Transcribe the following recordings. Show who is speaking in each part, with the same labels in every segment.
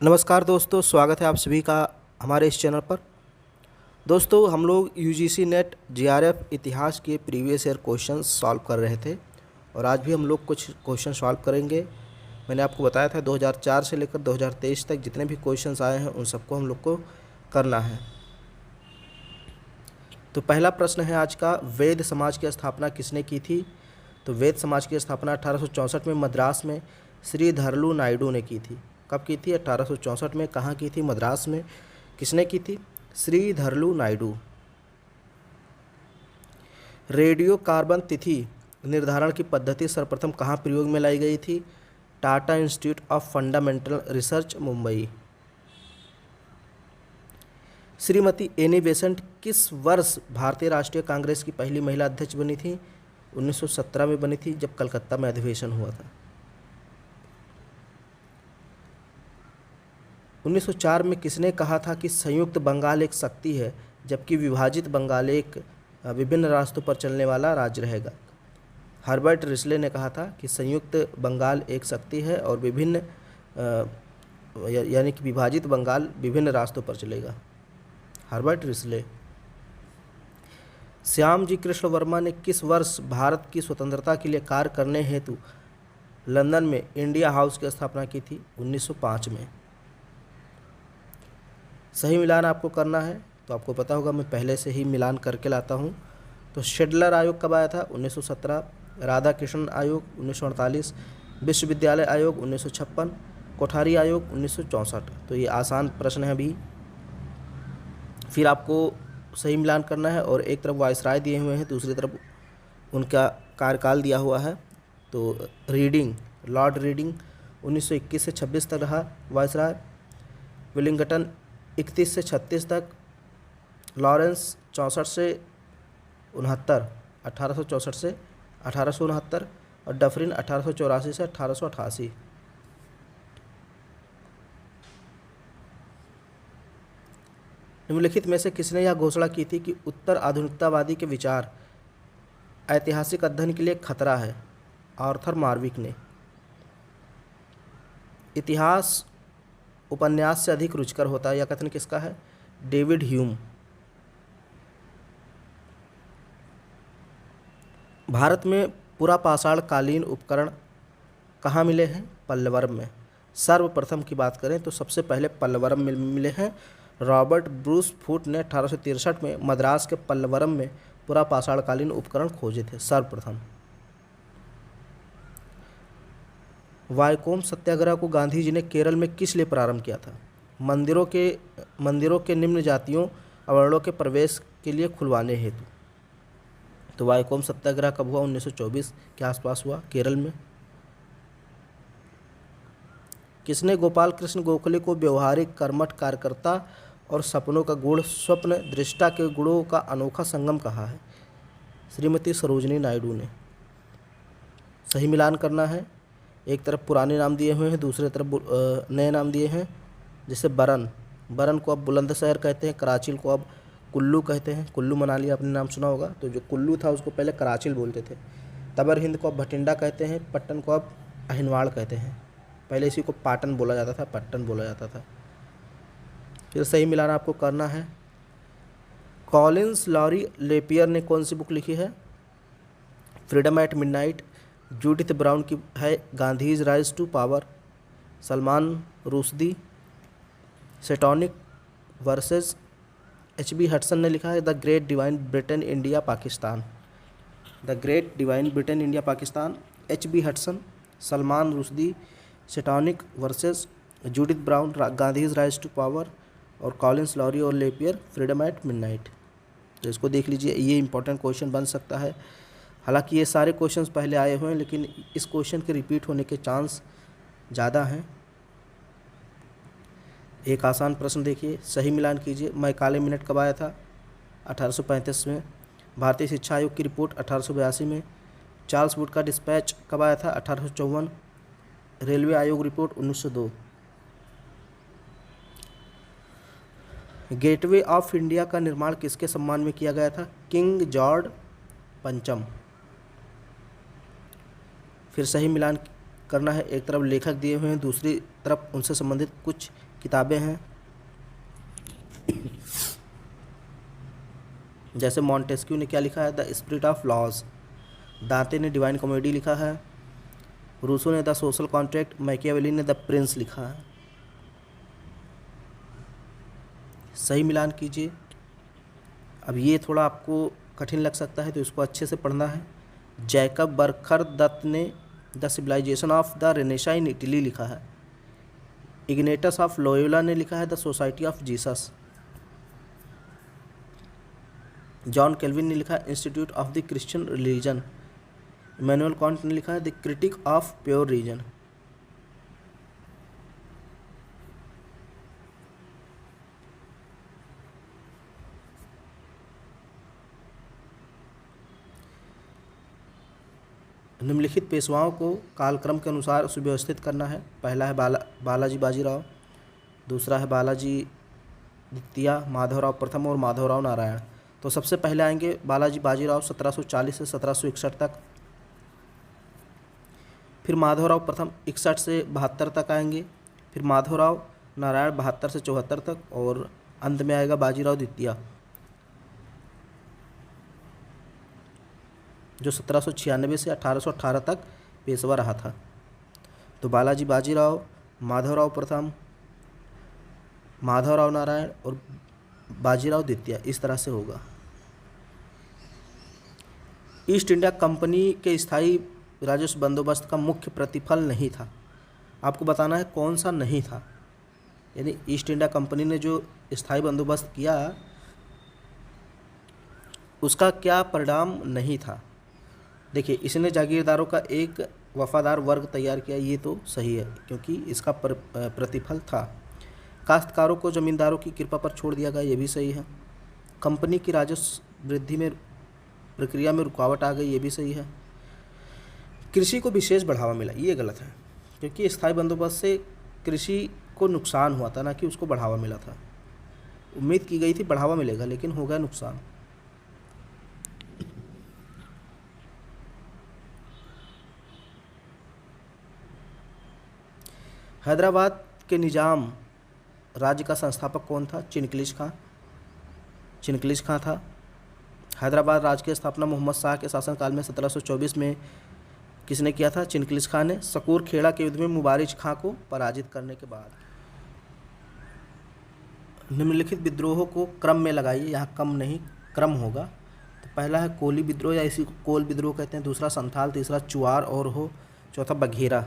Speaker 1: नमस्कार दोस्तों, स्वागत है आप सभी का हमारे इस चैनल पर। दोस्तों, हम लोग यूजीसी नेट जीआरएफ इतिहास के प्रीवियस ईयर क्वेश्चन सॉल्व कर रहे थे और आज भी हम लोग कुछ क्वेश्चन सॉल्व करेंगे। मैंने आपको बताया था 2004 से लेकर 2023 तक जितने भी क्वेश्चंस आए हैं उन सबको हम लोग को करना है। तो पहला प्रश्न है आज का, वैद्य समाज की स्थापना किसने की थी? तो वैद्य समाज की स्थापना 1864 में मद्रास में श्री धरलू नायडू ने की थी। कब की थी? 1864 में। कहाँ की थी? मद्रास में। किसने की थी? श्री धरलू नायडू। रेडियो कार्बन तिथि निर्धारण की पद्धति सर्वप्रथम कहाँ प्रयोग में लाई गई थी? Tata institute of fundamental research, Mumbai. Shrimati Annie Besant किस वर्ष भारतीय राष्ट्रीय कांग्रेस की पहली महिला अध्यक्ष बनी थी? 1917 में बनी थी, जब कलकत्ता में अधिवेशन हुआ था। 1904 में किसने कहा था कि संयुक्त बंगाल एक शक्ति है जबकि विभाजित बंगाल एक विभिन्न रास्तों पर चलने वाला राज्य रहेगा? हर्बर्ट रिस्ले ने कहा था कि संयुक्त बंगाल एक शक्ति है और विभिन्न यानी कि विभाजित बंगाल विभिन्न रास्तों पर चलेगा। Herbert Risley. श्यामजी कृष्ण वर्मा ने किस वर्ष भारत की स्वतंत्रता के लिए कार्य करने हेतु लंदन में इंडिया हाउस की स्थापना की थी? 1905 में। सही मिलान आपको करना है, तो आपको पता होगा मैं पहले से ही मिलान करके लाता हूँ। तो शेडलर आयोग कब आया था? 1917। राधा कृष्ण आयोग 1948। विश्वविद्यालय आयोग 1956। कोठारी आयोग 1964। तो ये आसान प्रश्न है अभी। फिर आपको सही मिलान करना है और एक तरफ वायसराय दिए हुए हैं, दूसरी तरफ उनका कार्यकाल दिया हुआ है। तो रीडिंग, लॉर्ड रीडिंग 1921 से 26 तक रहा वायसराय। विलिंगटन 31 से 36 तक। लॉरेंस 64 से 69, 1864 से 1869। और डफरिन 1884 से 1888। निम्नलिखित में से किसने यह घोषणा की थी कि उत्तर आधुनिकतावादी के विचार ऐतिहासिक अध्ययन के लिए खतरा है? आर्थर मार्विक ने। इतिहास उपन्यास से अधिक रुचिकर होता है, यह कथन किसका है? David Hume. भारत में पुरापाषाण कालीन उपकरण कहाँ मिले हैं? पल्लवरम में। सर्वप्रथम की बात करें तो सबसे पहले पल्लवरम में मिले हैं। रॉबर्ट ब्रूस फूट ने 1863 में मद्रास के पल्लवरम में पुरापाषाण कालीन उपकरण खोजे थे सर्वप्रथम। वायकोम सत्याग्रह को गांधी जी ने केरल में किस लिए प्रारंभ किया था? मंदिरों के निम्न जातियों अवर्णों के प्रवेश के लिए खुलवाने हेतु। तो वायकोम सत्याग्रह कब हुआ? 1924 के आसपास हुआ, केरल में। किसने गोपाल कृष्ण गोखले को व्यवहारिक, कर्मठ, कार्यकर्ता और सपनों का गुण, स्वप्न दृष्टा के गुणों का अनोखा संगम कहा है? श्रीमती सरोजनी नायडू ने। सही मिलान करना है। एक तरफ पुराने नाम दिए हुए हैं, दूसरे तरफ नए नाम दिए हैं। जैसे बरन को अब बुलंदशहर कहते हैं, कराचिल को अब कुल्लू कहते हैं। कुल्लू मनाली आपने नाम सुना होगा। तो जो कुल्लू था उसको पहले कराचिल बोलते थे। तबर हिंद को अब भटिंडा कहते हैं। पट्टन को अब अहिनवाड़ कहते हैं। पहले इसी को पाटन बोला जाता था, पट्टन बोला जाता था। फिर सही मिलान आपको करना है। कॉलिंस लॉरी लेपियर ने कौन सी बुक लिखी है? Freedom at Midnight. Judith Brown की है Gandhi's Rise to Power. Salman Rushdie Satanic Verses. H.B. Hodson ने लिखा है The Great Divine Britain India Pakistan. The Great Divine Britain India Pakistan, H.B. Hodson. Salman Rushdie Satanic Verses. Judith Brown Gandhi's Rise to Power. और Collins Larry और Lapierre Freedom at Midnight. तो इसको देख लीजिए, ये इंपॉर्टेंट क्वेश्चन बन सकता है। हालांकि ये सारे क्वेश्चंस पहले आए हुए हैं, लेकिन इस क्वेश्चन के रिपीट होने के चांस ज़्यादा हैं। एक आसान प्रश्न देखिए, सही मिलान कीजिए। मैकाले मिनट कब आया था? 1835 में। भारतीय शिक्षा आयोग की रिपोर्ट 1882 में। चार्ल्स वुड का डिस्पैच कब आया था? 1854। रेलवे आयोग रिपोर्ट 1902। गेटवे ऑफ इंडिया का निर्माण किसके सम्मान में किया गया था? किंग जॉर्ज पंचम। फिर सही मिलान करना है। एक तरफ लेखक दिए हुए हैं, दूसरी तरफ उनसे संबंधित कुछ किताबें हैं। जैसे मॉन्टेस्क्यू ने क्या लिखा है, द स्पिरिट ऑफ लॉज। दांते ने डिवाइन कॉमेडी लिखा है। रूसो ने द सोशल कॉन्ट्रैक्ट। मैकियावेली ने द प्रिंस लिखा है। सही मिलान कीजिए। अब ये थोड़ा आपको कठिन लग सकता है तो इसको अच्छे से पढ़ना है। जैकब बरखरदत्त ने the civilisation of the Renaissance in Italy लिखा है। इग्नेटस ऑफ लोयोला ने लिखा है the Society of Jesus. John Calvin ने लिखा है institute of the Christian religion. Immanuel Kant ने लिखा है the critique of pure reason. निम्नलिखित पेशवाओं को कालक्रम के अनुसार सुव्यवस्थित करना है। पहला है बालाजी बाजीराव, दूसरा है बालाजी द्वितीय, माधवराव प्रथम और माधवराव नारायण। तो सबसे पहले आएंगे बालाजी बाजीराव 1740 से 1761 तक। फिर माधवराव प्रथम 61 से 72 तक आएंगे। फिर माधवराव नारायण 72 से 74 तक और अंत में आएगा बाजीराव द्वितीय जो 1796 से 1818 तक पेशवा रहा था। तो बालाजी बाजीराव, माधवराव प्रथम, माधवराव नारायण और बाजीराव द्वितीय, इस तरह से होगा। ईस्ट इंडिया कंपनी के स्थायी राजस्व बंदोबस्त का मुख्य प्रतिफल नहीं था। आपको बताना है कौन सा नहीं था, यानी ईस्ट इंडिया कंपनी ने जो स्थायी बंदोबस्त किया उसका क्या परिणाम नहीं था। देखिए, इसने जागीरदारों का एक वफादार वर्ग तैयार किया, ये तो सही है क्योंकि इसका प्रतिफल था। काश्तकारों को जमींदारों की कृपा पर छोड़ दिया गया, ये भी सही है। कंपनी की राजस्व वृद्धि में प्रक्रिया में रुकावट आ गई, ये भी सही है। कृषि को विशेष बढ़ावा मिला, ये गलत है क्योंकि स्थायी बंदोबस्त से कृषि को नुकसान हुआ था, ना कि उसको बढ़ावा मिला था। उम्मीद की गई थी बढ़ावा मिलेगा लेकिन हो गया नुकसान। हैदराबाद के निजाम राज्य का संस्थापक कौन था? चिनकलिश खां। चिनकलिश खां था। हैदराबाद राज्य की स्थापना मोहम्मद शाह के शासनकाल में 1724 में किसने किया था? चिनकलिश खां ने। सकूर खेड़ा के युद्ध में मुबारिज खां को पराजित करने के बाद। निम्नलिखित विद्रोहों को क्रम में लगाइए, यहाँ कम नहीं क्रम होगा। तो पहला है कोली विद्रोह या इसी को कोल विद्रोह कहते हैं, दूसरा संथाल, तीसरा चुआर और हो, चौथा बघेरा।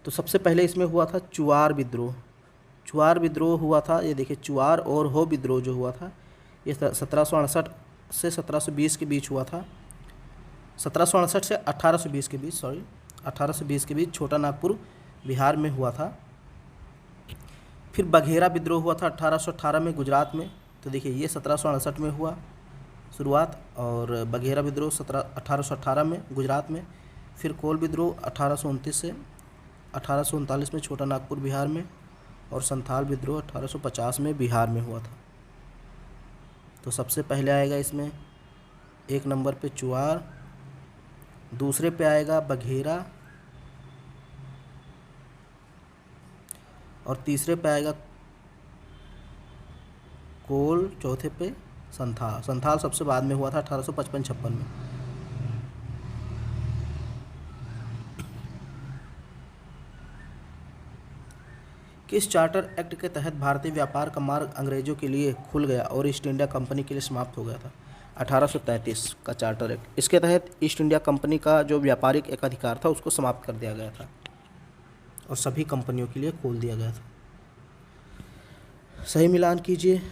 Speaker 1: तो सबसे पहले इसमें हुआ था चुआर विद्रोह। चुआर विद्रोह हुआ था, ये देखिए चुआर और हो विद्रोह जो हुआ था ये 1768 से 1720 के बीच हुआ था। 1768 से 1820 के बीच, 1820 के बीच छोटा नागपुर बिहार में हुआ था। फिर बघेरा विद्रोह हुआ था 1818 में गुजरात में। तो देखिए ये 1768 में हुआ शुरुआत और बघेरा विद्रोह 1818 में गुजरात में। फिर कोल विद्रोह 1829 से 1839 में छोटा नागपुर बिहार में और संथाल विद्रोह 1850 में बिहार में हुआ था। तो सबसे पहले आएगा इसमें एक नंबर पे चुआर, दूसरे पे आएगा बघेरा और तीसरे पे आएगा कोल, चौथे पे संथाल। संथाल सबसे बाद में हुआ था 1855-56 में। किस चार्टर एक्ट के तहत भारतीय व्यापार का मार्ग अंग्रेजों के लिए खुल गया और ईस्ट इंडिया कंपनी के लिए समाप्त हो गया था? 1833 का चार्टर एक्ट। इसके तहत ईस्ट इंडिया कंपनी का जो व्यापारिक एकाधिकार था उसको समाप्त कर दिया गया था और सभी कंपनियों के लिए खोल दिया गया था। सही मिलान कीजिए।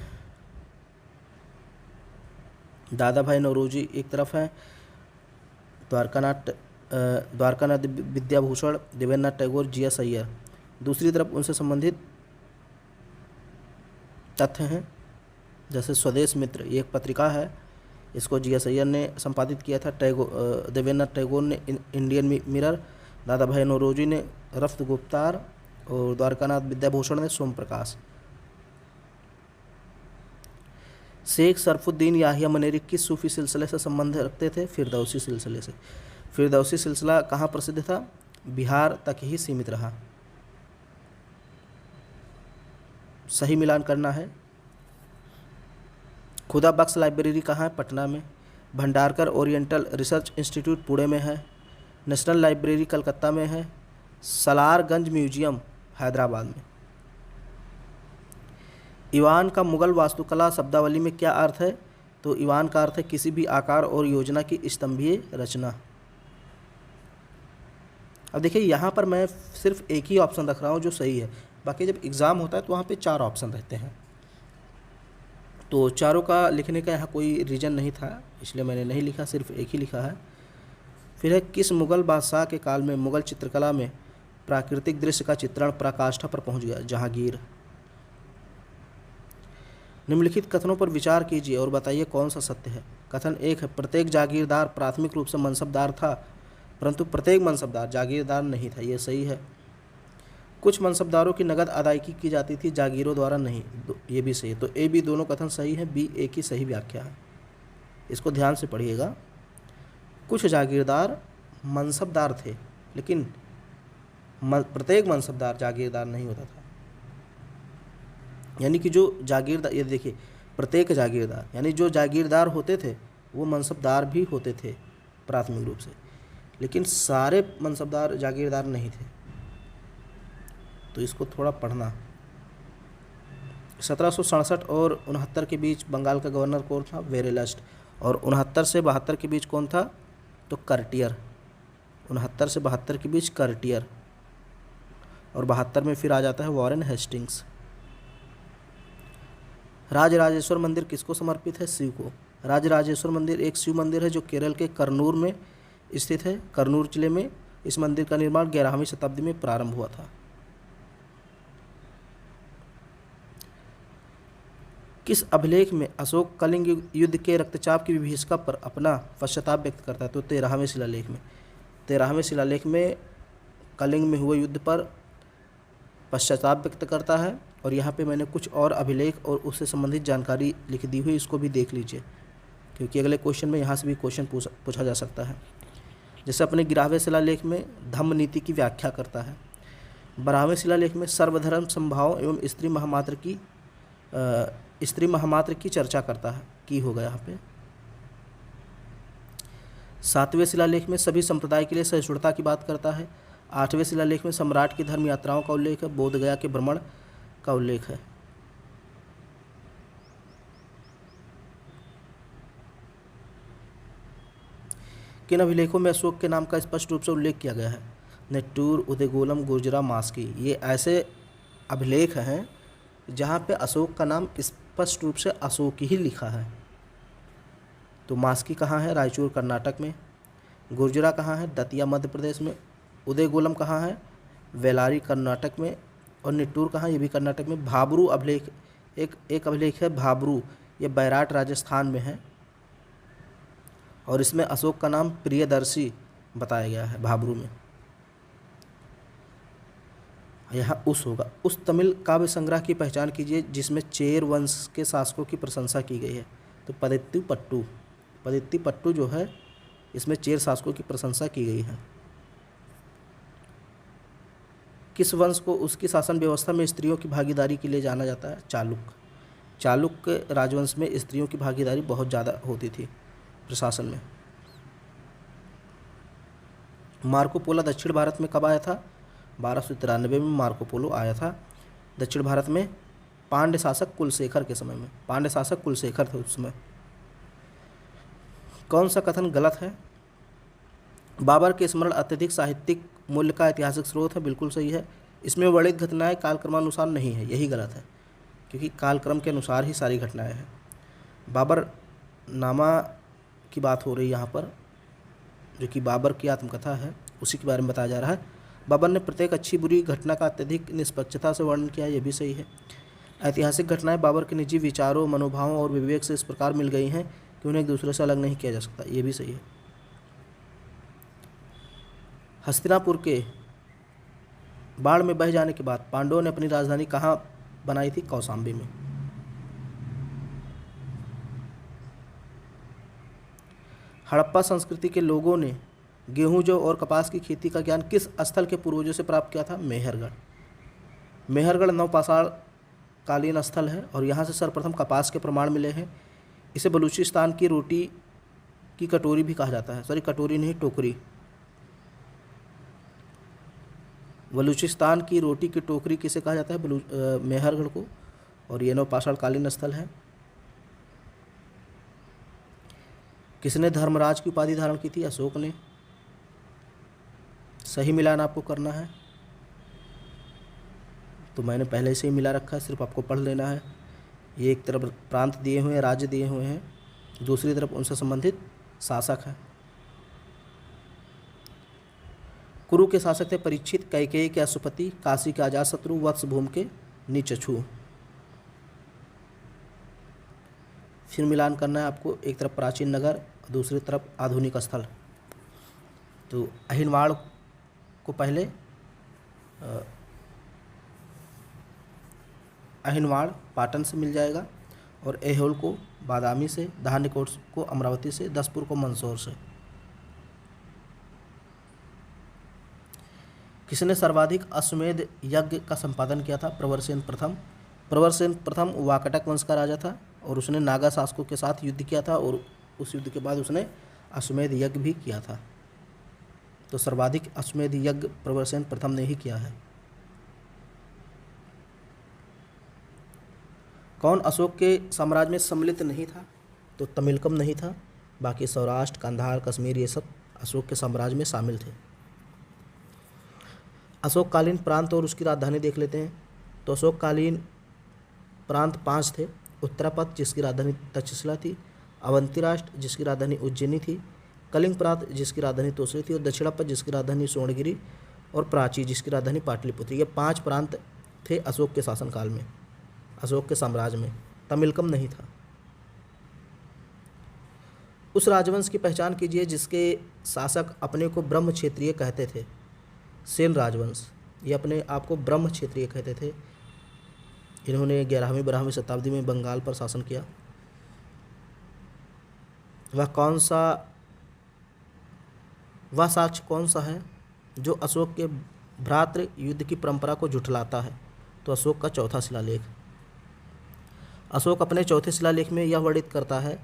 Speaker 1: दादा भाई नौरोजी एक तरफ है, द्वारकानाथ विद्याभूषण, देवेंद्रनाथ टैगोर, जी.एस. अय्यर दूसरी तरफ उनसे संबंधित तथ्य हैं। जैसे स्वदेश मित्र ये एक पत्रिका है, इसको जी.एस. अय्यर ने संपादित किया था। देवेंद्रनाथ टैगोर ने इंडियन मिरर, दादा भाई नौरोजी ने रफ्त गुप्तार और द्वारकानाथ विद्याभूषण ने सोम प्रकाश। शेख सरफुद्दीन याहिया मनेरी किस सूफी सिलसिले से संबंध रखते थे? फिरदौसी सिलसिले से। फिरदौसी सिलसिला कहाँ प्रसिद्ध था? बिहार तक ही सीमित रहा। सही मिलान करना है। खुदा बख्श लाइब्रेरी कहाँ है? पटना में। Bhandarkar oriental research institute Pune में है। नेशनल लाइब्रेरी कलकत्ता में है। सलारगंज म्यूजियम हैदराबाद में। ईवान का मुगल वास्तुकला शब्दावली में क्या अर्थ है? तो ईवान का अर्थ है किसी भी आकार और योजना की स्तंभीय रचना। अब देखिए यहाँ पर मैं सिर्फ एक ही ऑप्शन रख रहा हूँ जो सही है, बाकी जब एग्ज़ाम होता है तो वहाँ पे 4 ऑप्शन रहते हैं, तो चारों का लिखने का यहाँ कोई रीज़न नहीं था, इसलिए मैंने नहीं लिखा, सिर्फ एक ही लिखा है। फिर है किस मुग़ल बादशाह के काल में मुग़ल चित्रकला में प्राकृतिक दृश्य का चित्रण पराकाष्ठा पर पहुँच गया? जहांगीर। निम्नलिखित कथनों पर विचार कीजिए और बताइए कौन सा सत्य है। कथन 1 है, प्रत्येक जागीरदार प्राथमिक रूप से मनसबदार था, परंतु प्रत्येक मनसबदार जागीरदार नहीं था। ये सही है। कुछ मनसबदारों की नगद अदायगी की जाती थी, जागीरों द्वारा नहीं। ये भी सही है। तो ए बी दोनों कथन सही है, बी ए की सही व्याख्या है। इसको ध्यान से पढ़िएगा। कुछ जागीरदार मनसबदार थे, लेकिन प्रत्येक मनसबदार जागीरदार नहीं होता था। यानी कि जो जागीरदार, ये देखिए, प्रत्येक जागीरदार यानी जो जागीरदार होते थे वो मनसबदार भी होते थे प्राथमिक रूप से, लेकिन सारे मनसबदार जागीरदार नहीं थे। तो इसको थोड़ा पढ़ना। 1767 और 69 के बीच बंगाल का गवर्नर कौन था? वेरेलस्ट। और 69 से 72 के बीच कौन था? तो कर्टियर। 69 से 72 के बीच कर्टियर, और 72 में फिर आ जाता है वॉरेन हेस्टिंग्स। राजराजेश्वर मंदिर किसको समर्पित है? शिव को। राजराजेश्वर मंदिर एक शिव मंदिर है जो केरल के करनूल में स्थित है। करनूल जिले में इस मंदिर का निर्माण 11वीं शताब्दी में प्रारंभ हुआ था। किस अभिलेख में अशोक कलिंग युद्ध के रक्तचाप की विभीषिका पर अपना पश्चाताप व्यक्त करता है? तो 13वें शिलालेख में। 13वें शिलालेख में कलिंग में हुए युद्ध पर पश्चाताप व्यक्त करता है। और यहाँ पे मैंने कुछ और अभिलेख और उससे संबंधित जानकारी लिख दी हुई, इसको भी देख लीजिए, क्योंकि अगले क्वेश्चन में यहाँ से भी क्वेश्चन पूछा जा सकता है। जैसे अपने 11वें शिलालेख में धम्म नीति की व्याख्या करता है। 12वें शिलालेख में सर्वधर्म समभाव एवं स्त्री महामात्र की चर्चा करता है, की होगा यहाँ पे। 7वें शिलालेख में सभी संप्रदाय के लिए सहिष्णुता की बात करता है। 8वें शिलालेख में सम्राट की धर्म यात्राओं का उल्लेख है। बोध गया के भ्रमण का उल्लेख है। किन अभिलेखों में अशोक के नाम का स्पष्ट रूप से उल्लेख किया गया है? नेट्टूर, उदयगोलम, गुर्जरा, मास्की। ये ऐसे अभिलेख हैं जहाँ पे अशोक का नाम स्पष्ट रूप से अशोक ही लिखा है। तो मास्की कहाँ है? रायचूर कर्नाटक में। गुर्जरा कहाँ है? दतिया मध्य प्रदेश में। उदयगोलम कहाँ है? वेलारी कर्नाटक में। और निट्टूर कहाँ? ये भी कर्नाटक में। भाबरू अभिलेख, एक अभिलेख है भाबरू, ये बैराट राजस्थान में है, और इसमें अशोक का नाम प्रियदर्शी बताया गया है भाबरू में। यहाँ उस होगा। उस तमिल काव्य संग्रह की पहचान कीजिए जिसमें चेर वंश के शासकों की प्रशंसा की गई है। तो पदित्ति पट्टू, पदित्ति पट्टू जो है इसमें चेर शासकों की प्रशंसा की गई है। किस वंश को उसकी शासन व्यवस्था में स्त्रियों की भागीदारी के लिए जाना जाता है? चालुक्य। चालुक्य राजवंश में स्त्रियों की भागीदारी बहुत ज़्यादा होती थी प्रशासन में। मार्को पोलो दक्षिण भारत में कब आया था? 1293 में मार्को पोलो आया था दक्षिण भारत में, पांड्य शासक कुलशेखर के समय में। पांड्य शासक कुलशेखर थे उस समय। कौन सा कथन गलत है? बाबर के स्मरण अत्यधिक साहित्यिक मूल्य का ऐतिहासिक स्रोत है। बिल्कुल सही है। इसमें वर्णित घटनाएं कालक्रमानुसार नहीं है, यही गलत है, क्योंकि कालक्रम के अनुसार ही सारी घटनाएं हैं। बाबर नामा की बात हो रही है यहाँ पर, जो कि बाबर की आत्मकथा है, उसी के बारे में बताया जा रहा है। बाबर ने प्रत्येक अच्छी बुरी घटना का अत्यधिक निष्पक्षता से वर्णन किया, ये भी सही है। ऐतिहासिक घटनाएं बाबर के निजी विचारों, मनोभावों और विवेक से इस प्रकार मिल गई हैं कि उन्हें एक दूसरे से अलग नहीं किया जा सकता, ये भी सही है। हस्तिनापुर के बाढ़ में बह जाने के बाद पांडवों ने अपनी राजधानी कहाँ बनाई थी? कौशाम्बी में। हड़प्पा संस्कृति के लोगों ने गेहूं, जौ और कपास की खेती का ज्ञान किस स्थल के पूर्वजों से प्राप्त किया था? मेहरगढ़। मेहरगढ़ नवपाषाण कालीन स्थल है और यहाँ से सर्वप्रथम कपास के प्रमाण मिले हैं। इसे बलूचिस्तान की रोटी की कटोरी भी कहा जाता है। सॉरी, कटोरी नहीं, टोकरी। बलूचिस्तान की रोटी की टोकरी किसे कहा जाता है? मेहरगढ़ को। और ये नवपाषाण कालीन स्थल है। किसने धर्मराज की उपाधि धारण की थी? अशोक ने। सही मिलान आपको करना है, तो मैंने पहले से ही मिला रखा है, सिर्फ आपको पढ़ लेना है। ये एक तरफ प्रांत दिए हुए हैं, राज्य दिए हुए हैं, दूसरी तरफ उनसे संबंधित शासक है। कुरु के शासक थे परीक्षित, कैकेयी के अश्वपति, काशी के अजातशत्रु, वत्सभूम के नीचछू। फिर मिलान करना है आपको, एक तरफ प्राचीन नगर, दूसरी तरफ आधुनिक स्थल। तो अहिनवाड़ को पहले अहिनवाड़ पाटन से मिल जाएगा, और ऐहोल को बादामी से, धान्यकोट को अमरावती से, दसपुर को मंदसौर से। किसने सर्वाधिक अश्वमेध यज्ञ का संपादन किया था? प्रवरसेन प्रथम। प्रवरसेन प्रथम वाकटक वंश का राजा था और उसने नागा शासकों के साथ युद्ध किया था, और उस युद्ध के बाद उसने अश्वमेध यज्ञ भी किया था। तो सर्वाधिक अश्वमेध यज्ञ प्रवरसेन प्रथम ने ही किया है। कौन अशोक के साम्राज्य में सम्मिलित नहीं था? तो तमिलकम नहीं था, बाकी सौराष्ट्र, कंधार, कश्मीर, ये सब अशोक के साम्राज्य में शामिल थे। अशोककालीन प्रांत और उसकी राजधानी देख लेते हैं। तो अशोककालीन प्रांत 5 थे। उत्तरापथ, जिसकी राजधानी तक्षशिला थी, अवंती राष्ट्र, जिसकी राजधानी उज्जैनी थी, कलिंग प्रांत, जिसकी राजधानी तोसरी थी, और दक्षिणापथ, जिसकी राजधानी स्वर्णगिरी, और प्राची, जिसकी राजधानी पाटलिपुत्र। ये 5 प्रांत थे अशोक के शासनकाल में, अशोक के साम्राज्य में। तमिलकम नहीं था। उस राजवंश की पहचान कीजिए जिसके शासक अपने को ब्रह्म क्षेत्रीय कहते थे। सेन राजवंश, ये अपने आप को ब्रह्म क्षेत्रीय कहते थे। इन्होंने 11वीं 12वीं शताब्दी में बंगाल पर शासन किया। वह साक्ष्य कौन सा है जो अशोक के भ्रातृ युद्ध की परंपरा को झुठलाता है? तो अशोक का चौथा शिलालेख। अशोक अपने चौथे शिलालेख में यह वर्णित करता है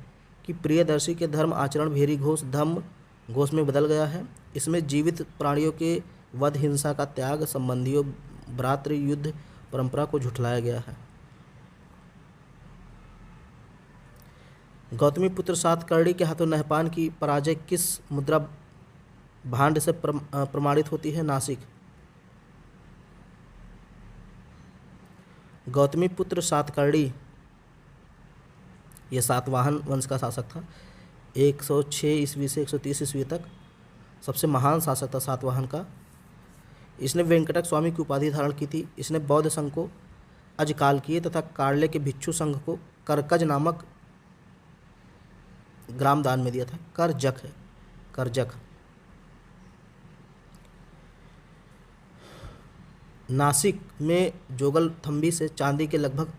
Speaker 1: कि प्रियदर्शी के धर्म आचरण भेरी घोष धम्म घोष में बदल गया है। इसमें जीवित प्राणियों के वध, हिंसा का त्याग, संबंधियों, भ्रातृ युद्ध परंपरा को झुठलाया गया है। गौतमी पुत्र सातकर्णी के हाथों नहपान की पराजय किस मुद्रा भांड से प्रमाणित होती है? नासिक। गौतमी पुत्र सातकर्णी ये सातवाहन वंश का शासक था। 106 ईस्वी से 130 ईस्वी तक सबसे महान शासक था सातवाहन का। इसने वेंकटक स्वामी की उपाधि धारण की थी। इसने बौद्ध संघ को अजकाल किए तथा कार्ले के भिक्षु संघ को करकज नामक ग्राम दान में दिया था। करजक है, करजक। नासिक में जोगलथम्बी से चांदी के लगभग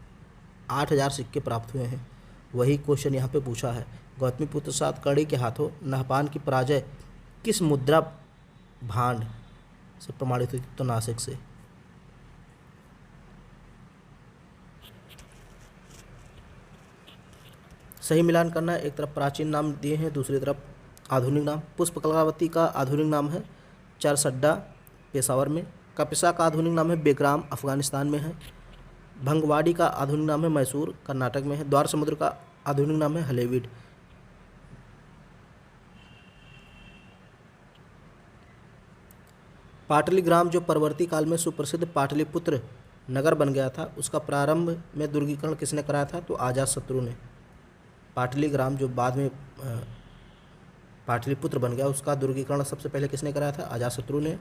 Speaker 1: 8000 सिक्के प्राप्त हुए हैं। वही क्वेश्चन यहाँ पे पूछा है। गौतमी पुत्र सातकर्णी के हाथों नहपान की पराजय किस मुद्रा भांड से प्रमाणित हुई? तो नासिक से। सही मिलान करना है। एक तरफ प्राचीन नाम दिए हैं, दूसरी तरफ आधुनिक नाम। पुष्पकलावती का आधुनिक नाम है चरसड्डा, पेशावर में। कपिसा का आधुनिक नाम है बेग्राम, अफगानिस्तान में है। भंगवाड़ी का आधुनिक नाम है मैसूर, कर्नाटक में है। द्वार समुद्र का आधुनिक नाम है हलेविड। पाटलिग्राम जो परवर्ती काल में सुप्रसिद्ध पाटलिपुत्र नगर बन गया था, उसका प्रारंभ में दुर्गीकरण किसने कराया था? तो अजातशत्रु ने। पाटलिग्राम जो बाद में पाटलिपुत्र बन गया, उसका दुर्गीकरण सबसे पहले किसने कराया था? अजातशत्रु ने।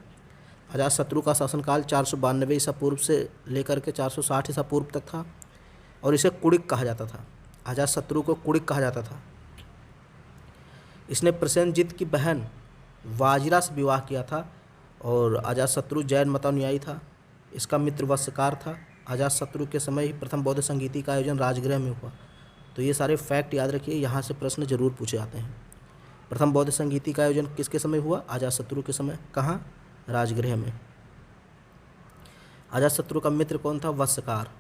Speaker 1: अजातशत्रु का शासनकाल 492 ईसा पूर्व से लेकर के 460 ईसा पूर्व तक था, और इसे कुड़िक कहा जाता था। अजातशत्रु को कुड़िक कहा जाता था। इसने प्रसेनजीत की बहन वाजिरा से विवाह किया था, और अजातशत्रु जैन मतानुयायी था। इसका मित्र वत्सकार था। अजातशत्रु के समय ही प्रथम बौद्ध संगीति का आयोजन राजगृह में हुआ। तो ये सारे फैक्ट याद रखिए, यहाँ से प्रश्न जरूर पूछे जाते हैं। प्रथम बौद्ध संगीति का आयोजन किसके समय हुआ? अजातशत्रु के समय। कहाँ? राजगृह में। अजातशत्रु का मित्र कौन था? वत्सकार।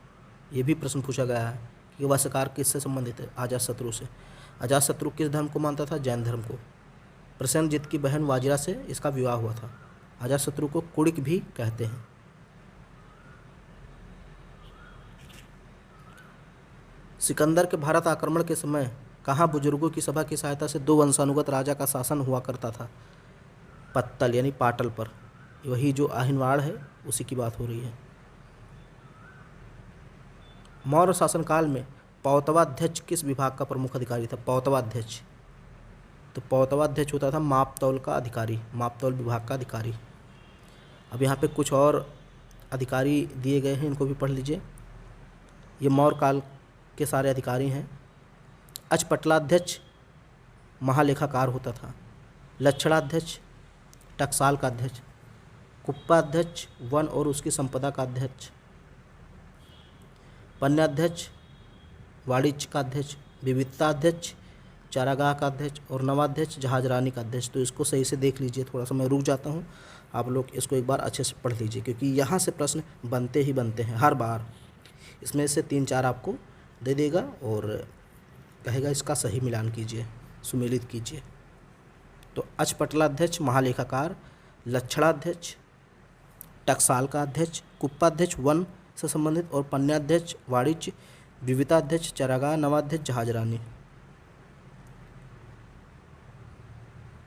Speaker 1: ये भी प्रश्न पूछा गया है कि वत्सकार किससे संबंधित है? अजातशत्रु से। अजातशत्रु किस धर्म को मानता था? जैन धर्म को। प्रसेनजित की बहन वाजिरा से इसका विवाह हुआ था। अजातशत्रु को कुड़िक भी कहते हैं। सिकंदर के भारत आक्रमण के समय कहाँ बुजुर्गों की सभा की सहायता से 2 वंशानुगत राजा का शासन हुआ करता था? पत्तल यानी पाटल पर। वही जो आहिनवाड़ है उसी की बात हो रही है। मौर्य शासनकाल में पौतवाध्यक्ष किस विभाग का प्रमुख अधिकारी था? पौतवाध्यक्ष। तो पौतवाध्यक्ष होता था मापतौल का अधिकारी, मापतौल विभाग का अधिकारी। अब यहाँ पे कुछ और अधिकारी दिए गए हैं, इनको भी पढ़ लीजिए। ये मौर्य काल के सारे अधिकारी हैं। अचपटलाध्यक्ष महालेखाकार होता था। लक्षणाध्यक्ष टकसाल का अध्यक्ष। कुप्पाध्यक्ष वन और उसकी संपदा का अध्यक्ष। पन्याध्यक्ष वाणिज्य का अध्यक्ष। विविधताध्यक्ष चारागाह का अध्यक्ष। और नवाध्यक्ष जहाजरानी का अध्यक्ष। तो इसको सही से देख लीजिए, थोड़ा सा मैं रुक जाता हूँ, आप लोग इसको एक बार अच्छे से पढ़ लीजिए, क्योंकि यहाँ से प्रश्न बनते ही बनते हैं हर बार। इसमें से 3-4 आपको दे देगा और कहेगा इसका सही मिलान कीजिए, सुमेलित कीजिए। तो अचपटलाध्यक्ष महालेखाकार, लक्षणाध्यक्ष टकसाल का अध्यक्ष, कुप्पाध्यक्ष वन से संबंधित और पन्याध्यक्ष वाणिज्य, विविधताध्यक्ष चारागाह, नवाध्यक्ष जहाजरानी।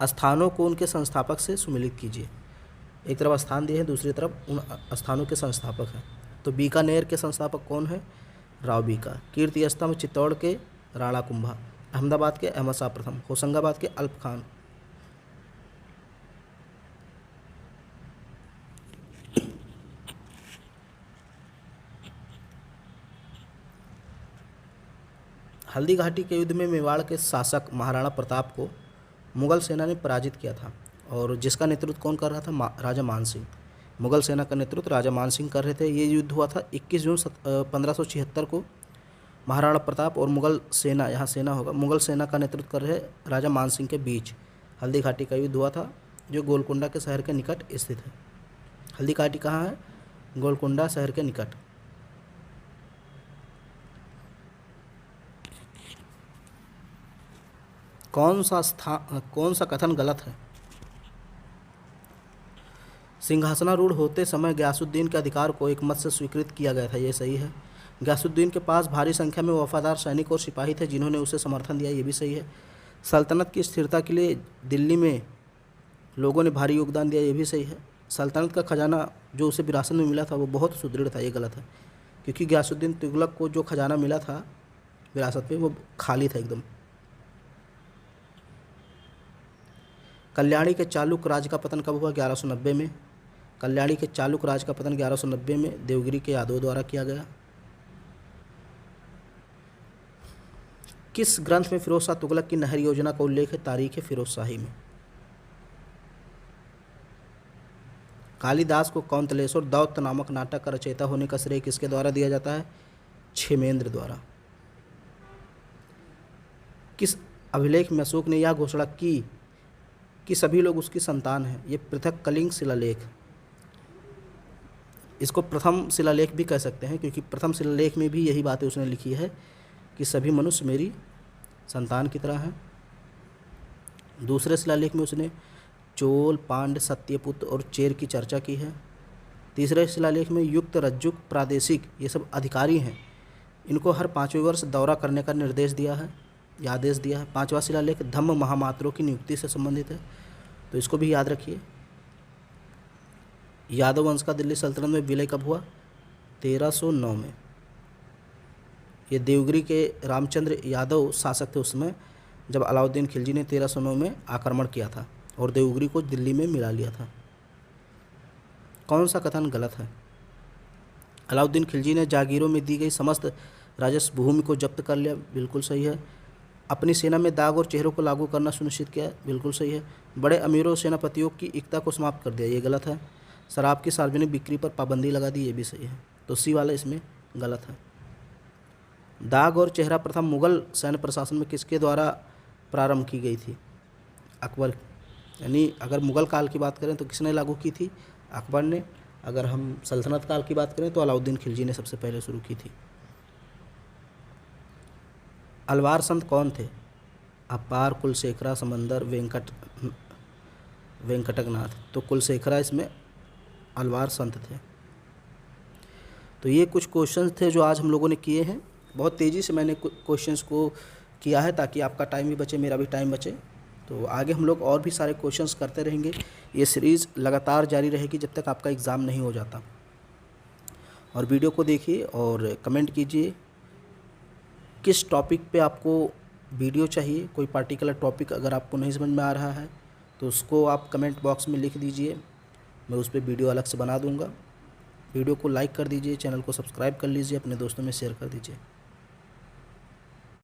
Speaker 1: स्थानों को उनके संस्थापक से सुमेलित कीजिए। एक तरफ स्थान दिए हैं, दूसरी तरफ उन स्थानों के संस्थापक हैं। तो बीकानेर के संस्थापक कौन है? राव बीका। कीर्ति स्तंभ चित्तौड़ के राणा कुंभा। अहमदाबाद के अहमद शाह प्रथम। होशंगाबाद के अल्प खान। हल्दी घाटी के युद्ध में मेवाड़ के शासक महाराणा प्रताप को मुगल सेना ने पराजित किया था, और जिसका नेतृत्व कौन कर रहा था? राजा मान सिंह। मुगल सेना का नेतृत्व राजा मान सिंह कर रहे थे। ये युद्ध हुआ था 21 जून 1576 को। महाराणा प्रताप और मुगल सेना, यहाँ सेना होगा, मुगल सेना का नेतृत्व कर रहे राजा मान सिंह के बीच हल्दी घाटी का युद्ध हुआ था, जो गोलकुंडा के शहर के निकट स्थित है। हल्दी घाटी कहाँ है? गोलकुंडा शहर के निकट। कौन सा कथन गलत है? सिंहासनारूढ़ होते समय गयासुद्दीन के अधिकार को एक मत से स्वीकृत किया गया था, ये सही है। गयासुद्दीन के पास भारी संख्या में वफादार सैनिक और सिपाही थे जिन्होंने उसे समर्थन दिया, ये भी सही है। सल्तनत की स्थिरता के लिए दिल्ली में लोगों ने भारी योगदान दिया, ये भी सही है। सल्तनत का खजाना जो उसे विरासत में मिला था वो बहुत सुदृढ़ था, ये गलत है, क्योंकि गयासुद्दीन तुगलक को जो खजाना मिला था विरासत में वो खाली था एकदम। कल्याणी के चालुक्य राज का पतन कब हुआ? 1190 में। कल्याणी के चालुक्य राज का पतन 1190 में देवगिरी के यादवों द्वारा किया गया। किस ग्रंथ में फिरोज शाह तुगलक की नहर योजना का उल्लेख है? तारीख फिरोज शाही में। कालिदास को कौंतलेश्वर दौत्त नामक नाटक का रचयिता होने का श्रेय किसके द्वारा दिया जाता है? क्षेमेंद्र द्वारा। किस अभिलेख में अशोक ने यह घोषणा की कि सभी लोग उसकी संतान हैं? ये पृथक कलिंग शिलालेख। इसको प्रथम शिलालेख भी कह सकते हैं, क्योंकि प्रथम शिलालेख में भी यही बातें उसने लिखी है कि सभी मनुष्य मेरी संतान की तरह हैं। दूसरे शिलालेख में उसने चोल, पांड्य, सत्यपुत्र और चेर की चर्चा की है। तीसरे शिलालेख में युक्त, रज्जुक, प्रादेशिक ये सब अधिकारी हैं, इनको हर 5वें वर्ष दौरा करने का निर्देश दिया है या आदेश दिया है। 5वां शिलालेख धम्म महामात्रों की नियुक्ति से संबंधित है, तो इसको भी याद रखिए। यादव वंश का दिल्ली सल्तनत में विलय कब हुआ? 1309 में। ये देवगिरी के रामचंद्र यादव शासक थे उस समय, जब अलाउद्दीन खिलजी ने 1309 में आक्रमण किया था और देवगिरी को दिल्ली में मिला लिया था। कौन सा कथन गलत है? अलाउद्दीन खिलजी ने जागीरों में दी गई समस्त राजस्व भूमि को जब्त कर लिया, बिल्कुल सही है। अपनी सेना में दाग और चेहरों को लागू करना सुनिश्चित किया, बिल्कुल सही है। बड़े अमीरों और सेनापतियों की एकता को समाप्त कर दिया, ये गलत है। शराब की सार्वजनिक बिक्री पर पाबंदी लगा दी, ये भी सही है। तो सी वाला इसमें गलत है। दाग और चेहरा प्रथा मुगल सैन्य प्रशासन में किसके द्वारा प्रारंभ की गई थी? अकबर, यानी अगर मुग़ल काल की बात करें तो किसने लागू की थी? अकबर ने। अगर हम सल्तनत काल की बात करें तो अलाउद्दीन खिलजी ने सबसे पहले शुरू की थी। अलवार संत कौन थे? अपार, कुलशेखरा, समंदर, वेंकटकनाथ। तो कुलशेखरा इसमें अलवार संत थे। तो ये कुछ क्वेश्चंस थे जो आज हम लोगों ने किए हैं। बहुत तेज़ी से मैंने क्वेश्चंस को किया है ताकि आपका टाइम भी बचे, मेरा भी टाइम बचे। तो आगे हम लोग और भी सारे क्वेश्चंस करते रहेंगे। ये सीरीज़ लगातार जारी रहेगी जब तक आपका एग्ज़ाम नहीं हो जाता। और वीडियो को देखिए और कमेंट कीजिए किस टॉपिक पे आपको वीडियो चाहिए। कोई पार्टिकुलर टॉपिक अगर आपको नहीं समझ में आ रहा है तो उसको आप कमेंट बॉक्स में लिख दीजिए, मैं उस पर वीडियो अलग से बना दूंगा। वीडियो को लाइक कर दीजिए, चैनल को सब्सक्राइब कर लीजिए, अपने दोस्तों में शेयर कर दीजिए।